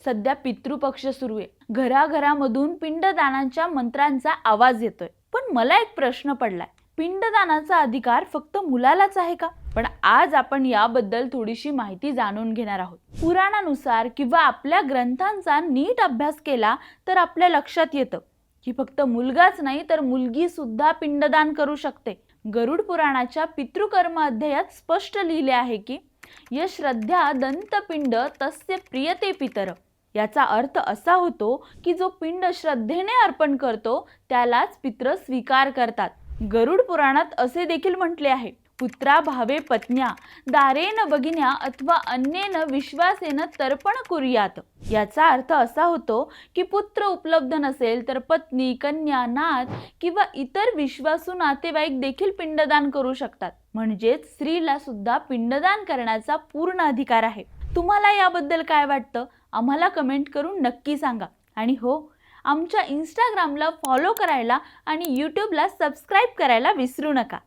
सध्या पितृपक्ष सुरू आहे. घराघरामधून पिंडदानाच्या मंत्रांचा आवाज येतोय. पण मला एक प्रश्न पडलाय, पिंडदानाचा अधिकार फक्त मुलालाच आहे का? पण आज आपण याबद्दल थोडीशी माहिती जाणून घेणार आहोत. पुराणानुसार किंवा आपल्या ग्रंथांचा नीट अभ्यास केला तर आपल्या लक्षात येतं की फक्त मुलगाच नाही तर मुलगी सुद्धा पिंडदान करू शकते. गरुड पुराणाच्या पितृकर्म अध्यायात स्पष्ट लिहिले आहे की य श्रद्धा दंतपिंड तस्य प्रियते पितर. याचा अर्थ असा होतो की जो पिंड श्रद्धेने अर्पण करतो त्यालाच पित्र स्वीकार करतात. गरुड पुराणात असे देखील म्हटले आहे, पुत्रा भावे पत्न्या दारेन भगिन्या अथवा अन्येन विश्वासेन तर्पण कुर्यात. याचा अर्थ असा होतो की पुत्र उपलब्ध नसेल तर पत्नी, कन्या, नात किंवा इतर विश्वासू नातेवाईक देखील पिंडदान करू शकतात. म्हणजेच स्त्रीला सुद्धा पिंडदान करण्याचा पूर्ण अधिकार आहे. तुम्हाला याबद्दल काय वाटतं? आम्हाला कमेंट करून नक्की सांगा. आणि हो, आमच्या इंस्टाग्रामला फॉलो करायला आणि यूट्यूबला सबस्क्राईब करायला विसरू नका.